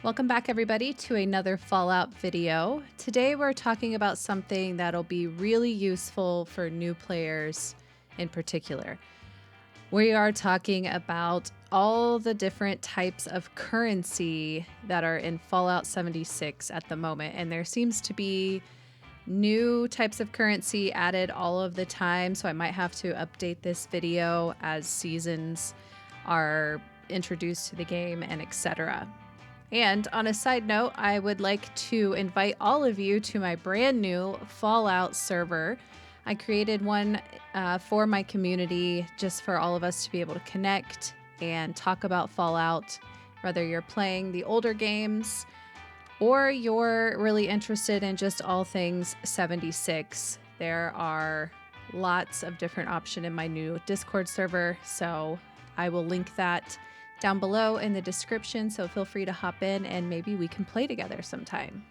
Welcome back everybody to another Fallout video. Today we're talking about something that'll be really useful for new players in particular. We are talking about all the different types of currency that are in Fallout 76 at the moment, and there seems to be new types of currency added all of the time, so I might have to update this video as seasons are introduced to the game and etc. And on a side note, I would like to invite all of you to my brand new Fallout server. I created one for my community just for all of us to be able to connect and talk about Fallout, whether you're playing the older games or you're really interested in just all things 76. There are lots of different options in my new Discord server, so I will link that down below in the description, so feel free to hop in and maybe we can play together sometime.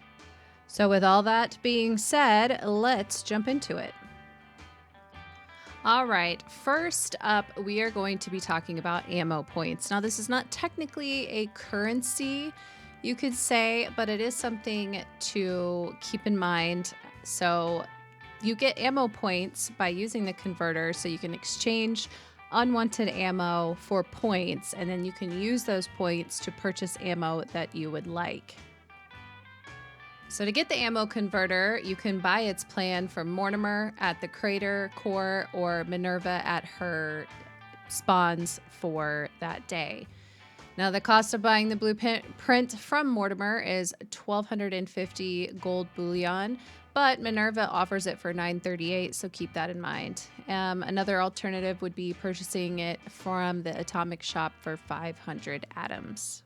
So with all that being said, let's jump into it. All right, first up, we are going to be talking about ammo points. Now, this is not technically a currency, you could say, but it is something to keep in mind. So you get ammo points by using the converter, so you can exchange unwanted ammo for points, and then you can use those points to purchase ammo that you would like. So to get the ammo converter, you can buy its plan from Mortimer at the Crater Core or Minerva at her spawns for that day. Now the cost of buying the blueprint from Mortimer is 1,250 gold bullion, but Minerva offers it for 938, so keep that in mind. Another alternative would be purchasing it from the Atomic Shop for 500 atoms.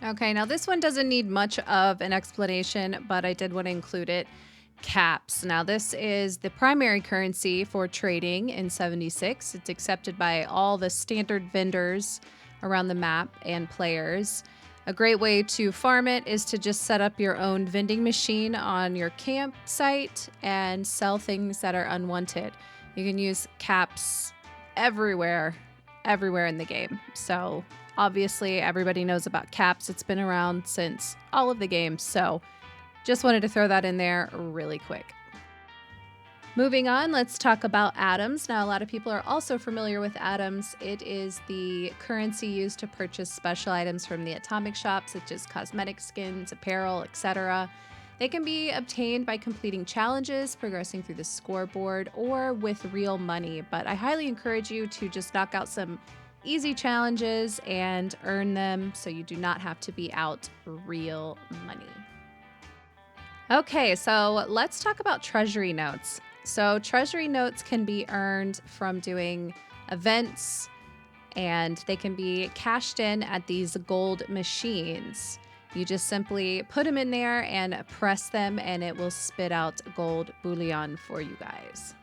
Okay, now this one doesn't need much of an explanation, but I did want to include it. Caps. Now this is the primary currency for trading in 76. It's accepted by all the standard vendors around the map and players. A great way to farm it is to just set up your own vending machine on your campsite and sell things that are unwanted. You can use caps everywhere in the game. So obviously everybody knows about caps. It's been around since all of the games. So just wanted to throw that in there really quick. Moving on, let's talk about atoms. Now, a lot of people are also familiar with atoms. It is the currency used to purchase special items from the Atomic Shop, such as cosmetic skins, apparel, etc. They can be obtained by completing challenges, progressing through the scoreboard, or with real money. But I highly encourage you to just knock out some easy challenges and earn them so you do not have to be out real money. Okay, so let's talk about Treasury notes. So Treasury notes can be earned from doing events, and they can be cashed in at these gold machines. You just simply put them in there and press them, and it will spit out gold bullion for you guys.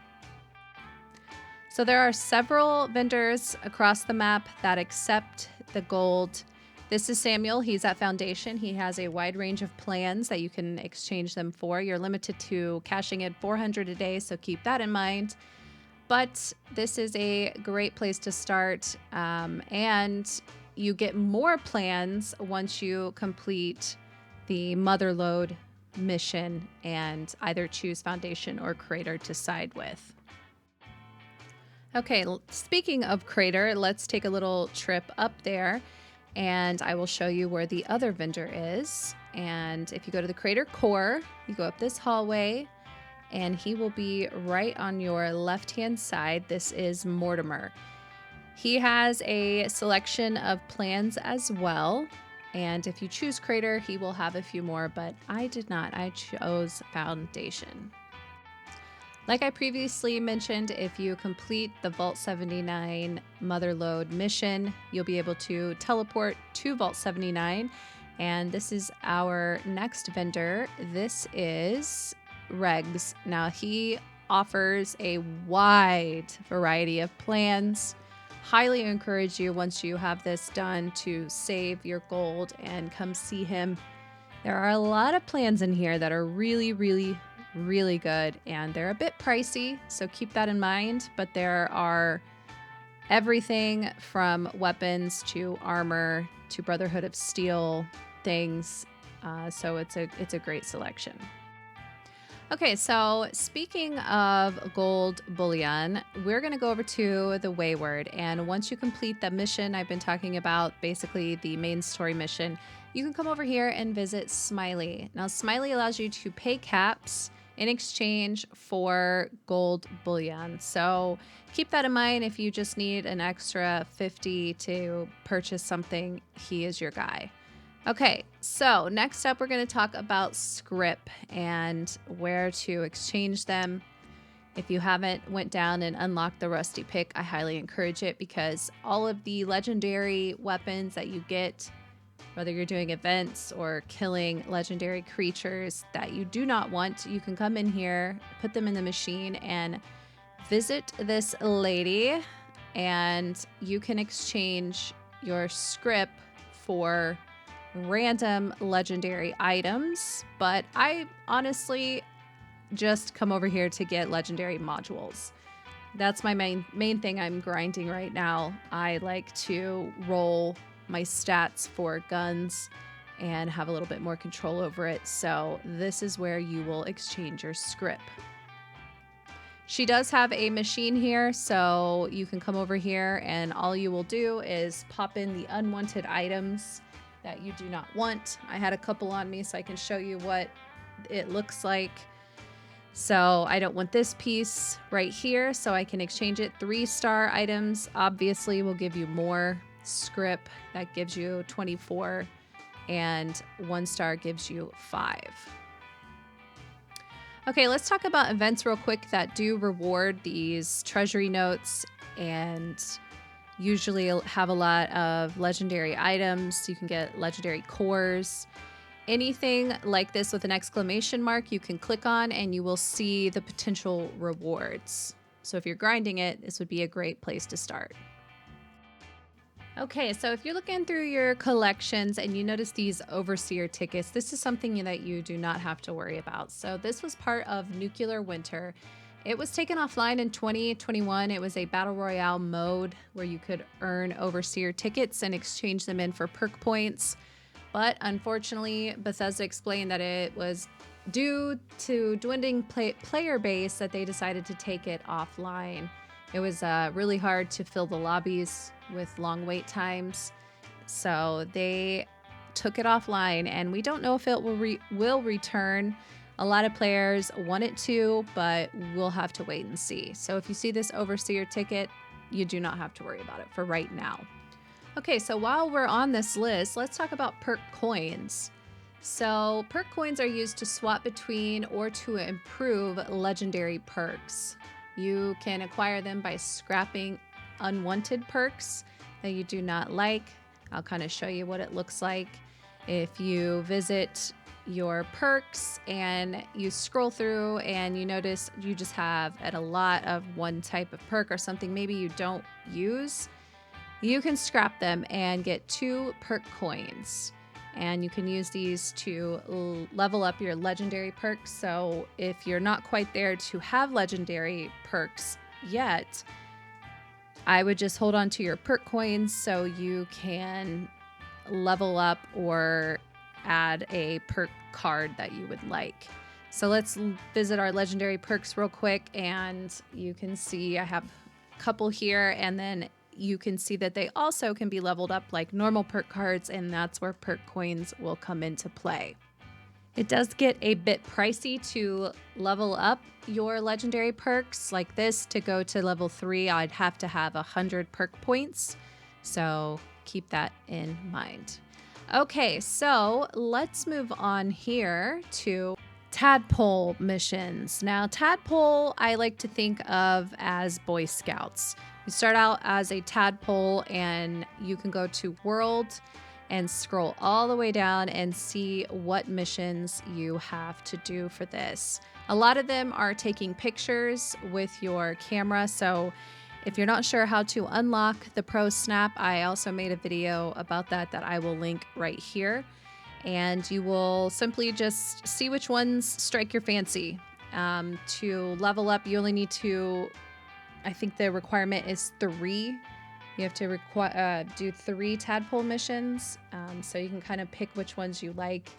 So there are several vendors across the map that accept the gold. This is Samuel. He's at Foundation. He has a wide range of plans that you can exchange them for. You're limited to cashing in 400 a day, so keep that in mind. But this is a great place to start, and you get more plans once you complete the Motherlode mission and either choose Foundation or Crater to side with. Okay, speaking of Crater, let's take a little trip up there. And I will show you where the other vendor is. And if you go to the Crater Core, you go up this hallway, and he will be right on your left-hand side. This is Mortimer. He has a selection of plans as well. And if you choose Crater, he will have a few more, but I did not. I chose Foundation. Like I previously mentioned, if you complete the Vault 79 Motherlode mission, you'll be able to teleport to Vault 79. And this is our next vendor. This is Regs. Now, he offers a wide variety of plans. Highly encourage you, once you have this done, to save your gold and come see him. There are a lot of plans in here that are really good, and they're a bit pricey, so keep that in mind. But there are everything from weapons to armor to Brotherhood of Steel things. So it's a great selection. Okay, so speaking of gold bullion, we're going to go over to the Wayward. And once you complete the mission I've been talking about, basically the main story mission, you can come over here and visit Smiley. Now, Smiley allows you to pay caps in exchange for gold bullion. So keep that in mind. If you just need an extra 50 to purchase something, he is your guy. Okay, so next up we're going to talk about Scrip and where to exchange them. If you haven't went down and unlocked the Rusty Pick, I highly encourage it, because all of the legendary weapons that you get, whether you're doing events or killing legendary creatures that you do not want, you can come in here, put them in the machine, and visit this lady, and you can exchange your Scrip for random legendary items. But I honestly just come over here to get legendary modules. That's my main thing I'm grinding right now. I like to roll my stats for guns and have a little bit more control over it. So this is where you will exchange your Scrip. She does have a machine here, so you can come over here and all you will do is pop in the unwanted items that you do not want. I had a couple on me so I can show you what it looks like. So I don't want this piece right here, so I can exchange it. 3-star items obviously will give you more Scrip. That gives you 24, and 1-star gives you 5. Okay, let's talk about events real quick that do reward these treasury notes and usually have a lot of legendary items. You can get legendary cores. Anything like this with an exclamation mark you can click on and you will see the potential rewards. So if you're grinding it, this would be a great place to start. Okay, so if you're looking through your collections and you notice these Overseer tickets, this is something that you do not have to worry about. So this was part of Nuclear Winter. It was taken offline in 2021. It was a battle royale mode where you could earn Overseer tickets and exchange them in for perk points. But unfortunately, Bethesda explained that it was due to dwindling player base that they decided to take it offline. It was really hard to fill the lobbies with long wait times. So they took it offline, and we don't know if it will return. A lot of players want it to, but we'll have to wait and see. So if you see this Overseer ticket, you do not have to worry about it for right now. Okay, so while we're on this list, let's talk about perk coins. So perk coins are used to swap between or to improve legendary perks. You can acquire them by scrapping unwanted perks that you do not like. I'll kind of show you what it looks like. If you visit your perks and you scroll through and you notice you just have at a lot of one type of perk or something maybe you don't use, you can scrap them and get 2 perk coins. And you can use these to level up your legendary perks. So if you're not quite there to have legendary perks yet, I would just hold on to your perk coins so you can level up or add a perk card that you would like. So let's visit our legendary perks real quick, and you can see I have a couple here, and then you can see that they also can be leveled up like normal perk cards, and that's where perk coins will come into play. It does get a bit pricey to level up your legendary perks like this. To go to level 3, I'd have to have 100 perk points. So keep that in mind. Okay, so let's move on here to Tadpole missions. Now, Tadpole, I like to think of as Boy Scouts. You start out as a Tadpole and you can go to World and scroll all the way down and see what missions you have to do for this. A lot of them are taking pictures with your camera, so if you're not sure how to unlock the Pro Snap, I also made a video about that I will link right here. And you will simply just see which ones strike your fancy. To level up, you only need to, I think the requirement is 3 You have to do 3 tadpole missions, so you can kind of pick which ones you like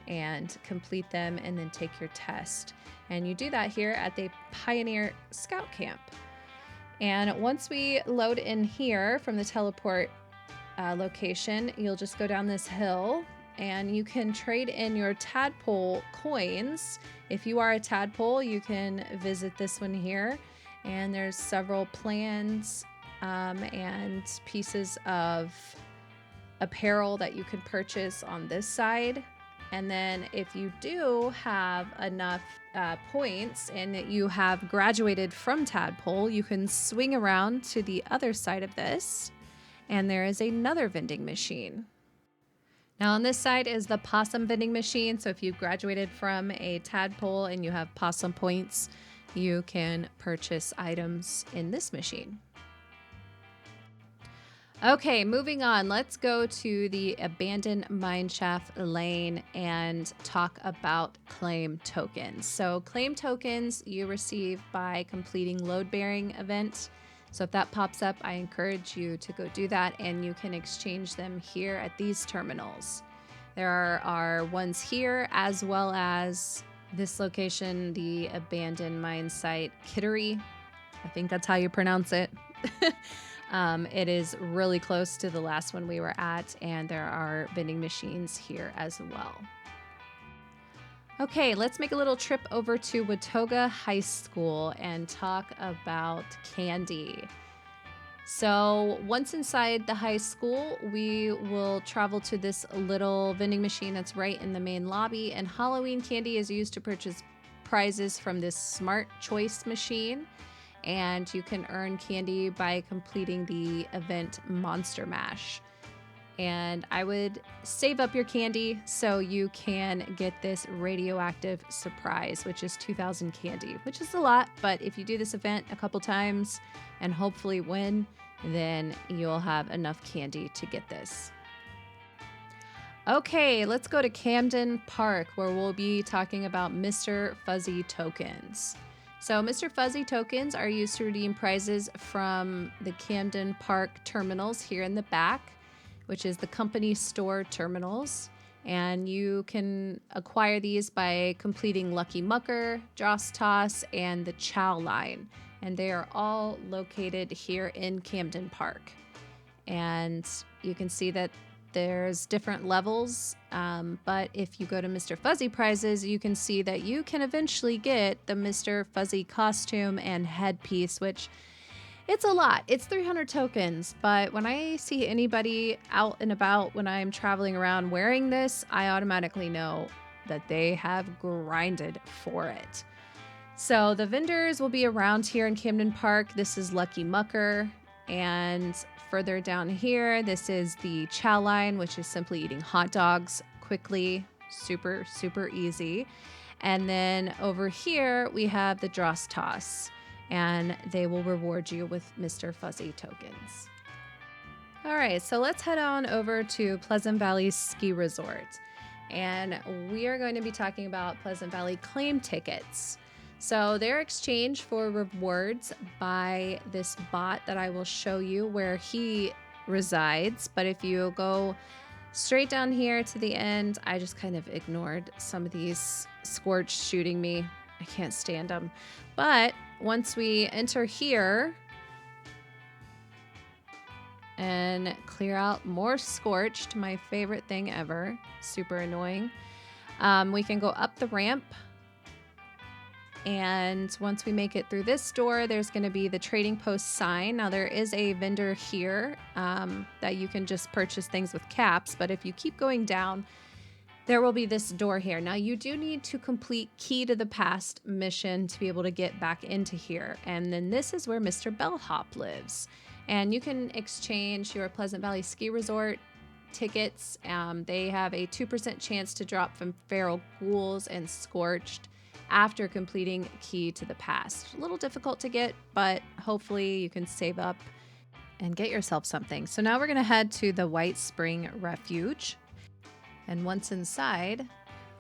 and complete them and then take your test. And you do that here at the Pioneer Scout Camp. And once we load in here from the teleport location, you'll just go down this hill and you can trade in your tadpole coins. If you are a tadpole, you can visit this one here, and there's several plans and pieces of apparel that you can purchase on this side. And then if you do have enough points and you have graduated from Tadpole, you can swing around to the other side of this, and there is another vending machine. Now on this side is the Possum vending machine. So if you've graduated from a Tadpole and you have Possum points, you can purchase items in this machine. Okay, moving on. Let's go to the abandoned mineshaft lane and talk about claim tokens. So claim tokens you receive by completing load bearing event. So if that pops up, I encourage you to go do that, and you can exchange them here at these terminals. There are ones here as well as this location, the abandoned mine site, Kittery. I think that's how you pronounce it. It is really close to the last one we were at, and there are vending machines here as well. Okay, let's make a little trip over to Watauga High School and talk about candy. So once inside the high school, we will travel to this little vending machine that's right in the main lobby, and Halloween candy is used to purchase prizes from this Smart Choice machine. And you can earn candy by completing the event Monster Mash. And I would save up your candy so you can get this radioactive surprise, which is 2,000 candy, which is a lot. But if you do this event a couple times and hopefully win, then you'll have enough candy to get this. Okay, let's go to Camden Park, where we'll be talking about Mr. Fuzzy tokens. So Mr. Fuzzy tokens are used to redeem prizes from the Camden Park terminals here in the back, which is the company store terminals. And you can acquire these by completing Lucky Mucker, Joss Toss, and the Chow line. And they are all located here in Camden Park. And you can see that there's different levels, but if you go to Mr. Fuzzy prizes, you can see that you can eventually get the Mr. Fuzzy costume and headpiece, which it's a lot. It's 300 tokens, but when I see anybody out and about when I'm traveling around wearing this, I automatically know that they have grinded for it. So the vendors will be around here in Camden Park. This is Lucky Mucker, and further down here, this is the Chow line, which is simply eating hot dogs quickly, super, super easy. And then over here, we have the Dross Toss, and they will reward you with Mr. Fuzzy tokens. All right, so let's head on over to Pleasant Valley Ski Resort. And we are going to be talking about Pleasant Valley claim tickets. So they're exchanged for rewards by this bot that I will show you where he resides. But if you go straight down here to the end, I just kind of ignored some of these Scorch shooting me. I can't stand them. But once we enter here and clear out more Scorched, my favorite thing ever, super annoying, we can go up the ramp. And once we make it through this door, there's going to be the trading post sign. Now there is a vendor here that you can just purchase things with caps, but if you keep going down, there will be this door here. Now you do need to complete Key to the Past mission to be able to get back into here. And then this is where Mr. Bellhop lives. And you can exchange your Pleasant Valley Ski Resort tickets. They have a 2% chance to drop from feral ghouls and Scorched after completing Key to the Past. A little difficult to get, but hopefully you can save up and get yourself something. So now we're going to head to the White Spring Refuge. And once inside,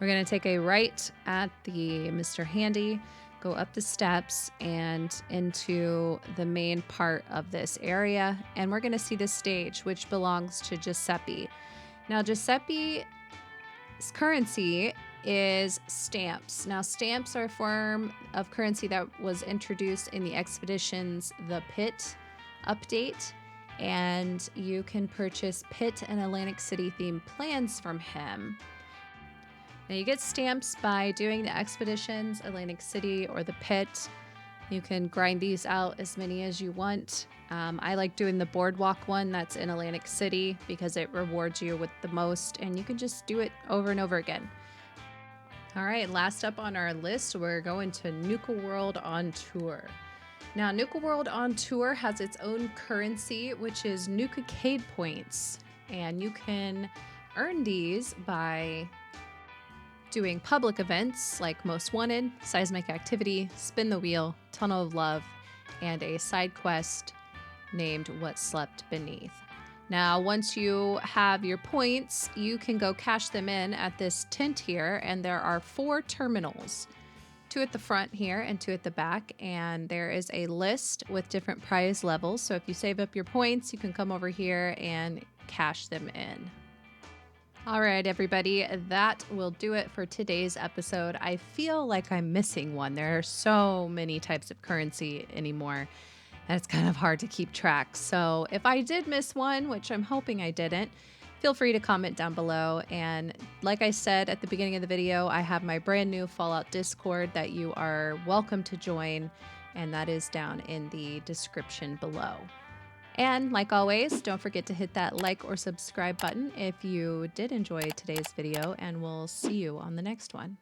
we're going to take a right at the Mr. Handy. go up the steps and into the main part of this area. And we're going to see the stage, which belongs to Giuseppe. Now, Giuseppe's currency is stamps. Now, stamps are a form of currency that was introduced in the Expeditions The Pit update. And you can purchase Pit and Atlantic City themed plans from him. Now you get stamps by doing the Expeditions, Atlantic City, or the Pit. You can grind these out as many as you want. I like doing the Boardwalk one that's in Atlantic City because it rewards you with the most, and you can just do it over and over again. All right, last up on our list, we're going to Nuka World on Tour. Now, Nuka World on Tour has its own currency, which is Nuka Cade Points, and you can earn these by doing public events like Most Wanted, Seismic Activity, Spin the Wheel, Tunnel of Love, and a side quest named What Slept Beneath. Now, once you have your points, you can go cash them in at this tent here, and there are 4 terminals, 2 at the front here and 2 at the back, and there is a list with different prize levels. So if you save up your points, you can come over here and cash them in. All right, everybody, that will do it for today's episode. I feel like I'm missing one. There are so many types of currency anymore, and it's kind of hard to keep track. So if I did miss one, which I'm hoping I didn't, feel free to comment down below. And like I said at the beginning of the video, I have my brand new Fallout Discord that you are welcome to join, and that is down in the description below. And like always, don't forget to hit that like or subscribe button if you did enjoy today's video, and we'll see you on the next one.